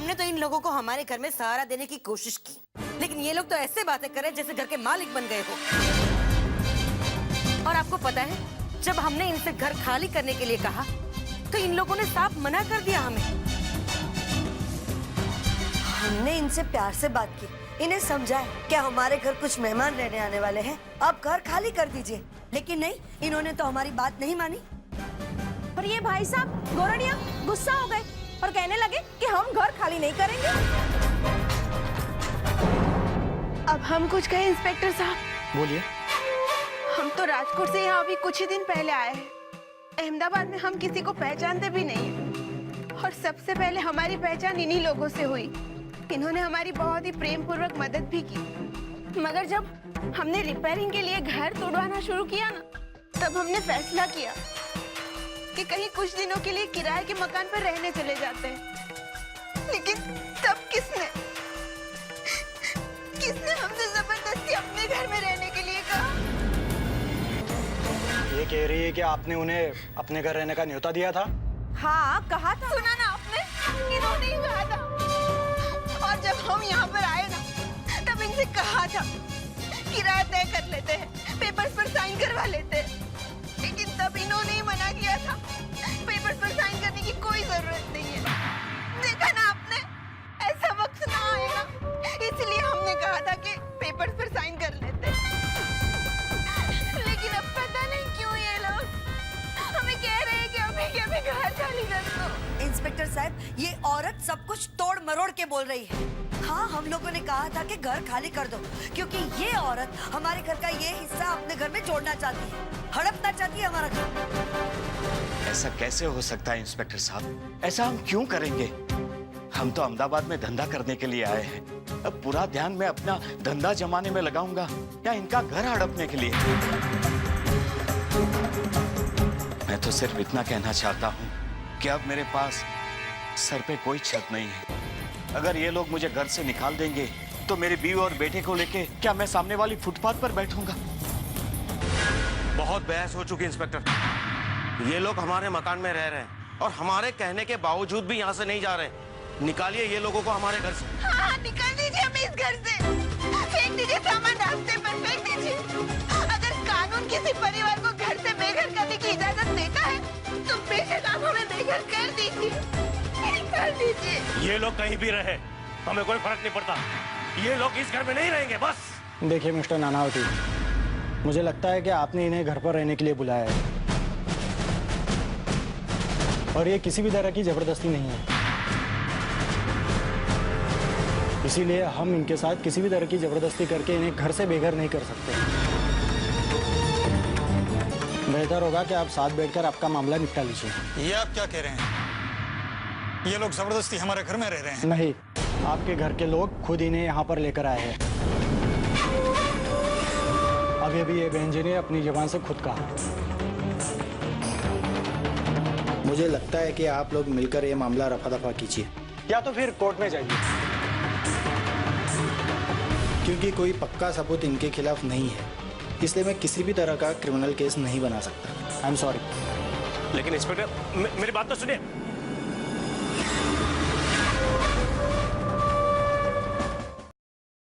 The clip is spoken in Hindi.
हमने तो इन लोगों को हमारे घर में सहारा देने की कोशिश की, लेकिन ये लोग तो ऐसे बातें कर रहे हैं जैसे घर के मालिक बन गए हो। और आपको पता है, जब हमने इनसे घर खाली करने के लिए कहा तो इन लोगों ने साफ मना कर दिया हमें। हमने इनसे प्यार से बात की, इन्हें समझाया क्या हमारे घर कुछ मेहमान रहने आने वाले हैं, आप घर खाली कर दीजिए, लेकिन नहीं, इन्होंने तो हमारी बात नहीं मानी। और ये भाई साहब गोरडिया गुस्सा हो गए और कहने लगे कि हम घर खाली नहीं करेंगे। अब हम कुछ कहें इंस्पेक्टर साहब? बोलिए। हम तो राजकोट से यहाँ अभी कुछ ही दिन पहले आए हैं। अहमदाबाद में हम किसी को पहचानते भी नहीं हैं। और सबसे पहले हमारी पहचान इन्हीं लोगों से हुई। इन्होंने हमारी बहुत ही प्रेम पूर्वक मदद भी की। मगर जब हमने रिपेयरिंग के लिए घर तोड़वाना शुरू किया ना, तब हमने फैसला किया कि कहीं कुछ दिनों के लिए किराए के मकान पर रहने चले जाते हैं। लेकिन तब किसने हमसे जबरदस्ती अपने घर में रहने के लिए कहा। ये कह रही है कि आपने उन्हें अपने घर रहने का न्योता दिया था? हाँ कहा था। सुना ना आपने, इन्होंने ही कहा था। और जब हम यहाँ पर आए ना, तब इनसे कहा था किराया तय कर लेते हैं, पेपर्स पर साइन करवा लेते हैं। लेकिन तब इन्होंने ही मना किया था, पेपर्स पर साइन करने की कोई जरूरत नहीं है। देखा ना आपने, ऐसा वक्त ना आएगा, इसलिए हमने कहा था कि पेपर्स पर साइन कर लेते हैं। लेकिन अब पता नहीं क्यों ये लोग हमें कह रहे हैं कि अभी के अभी घर खाली कर दो। इंस्पेक्टर साहब, ये औरत सब कुछ तोड़ मरोड़ के बोल रही है। हाँ, हम लोगों ने कहा था कि घर खाली कर दो, क्योंकि ये औरत हमारे घर का ये हिस्सा अपने घर में जोड़ना चाहती है, हड़पना चाहती है हमारा घर। ऐसा कैसे हो सकता है इंस्पेक्टर साहब? ऐसा हम क्यों करेंगे? हम तो अहमदाबाद में धंधा करने के लिए आए हैं। अब पूरा ध्यान मैं अपना धंधा जमाने में लगाऊंगा या इनका घर हड़पने के लिए? मैं तो सिर्फ इतना कहना चाहता हूँ कि अब मेरे पास सर पे कोई छत नहीं है। अगर ये लोग मुझे घर से निकाल देंगे तो मेरी बीवी और बेटे को लेके क्या मैं सामने वाली फुटपाथ पर बैठूंगा? बहुत बहस हो चुकी इंस्पेक्टर। ये लोग हमारे मकान में रह रहे हैं और हमारे कहने के बावजूद भी यहाँ से नहीं जा रहे। निकालिए ये लोगों को हमारे घर से। हाँ, निकाल दीजिए हमें इस घर से। फेंक दीजिए सामान रास्ते पर, फेंक दीजिए। अगर कानून किसी परिवार को घर से बेघर करने की इजाजत देता है तो बेशक आप हमें बेघर कर दीजिए, कर दीजिए। ये लोग कहीं भी रहे, हमें कोई फर्क नहीं पड़ता। ये लोग इस घर में नहीं रहेंगे बस। देखिए मिस्टर नानावती, मुझे लगता है कि आपने इन्हें घर पर रहने के लिए बुलाया है और ये किसी भी तरह की जबरदस्ती नहीं है। इसीलिए हम इनके साथ किसी भी तरह की जबरदस्ती करके इन्हें घर से बेघर नहीं कर सकते। बेहतर होगा कि आप साथ बैठकर आपका मामला निपटा लीजिए। ये आप क्या कह रहे हैं? ये लोग जबरदस्ती हमारे घर में रह रहे हैं? नहीं, आपके घर के लोग खुद इन्हें यहाँ पर लेकर आए हैं। अभी अभी ये बहन जी ने अपनी जुबान से खुद कहा। मुझे लगता है कि आप लोग मिलकर ये मामला रफा दफा कीजिए, या तो फिर कोर्ट में जाइए, क्योंकि कोई पक्का सबूत इनके खिलाफ नहीं है, इसलिए मैं किसी भी तरह का क्रिमिनल केस नहीं बना सकता। I am sorry. लेकिन इंस्पेक्टर मेरी बात तो सुनिए।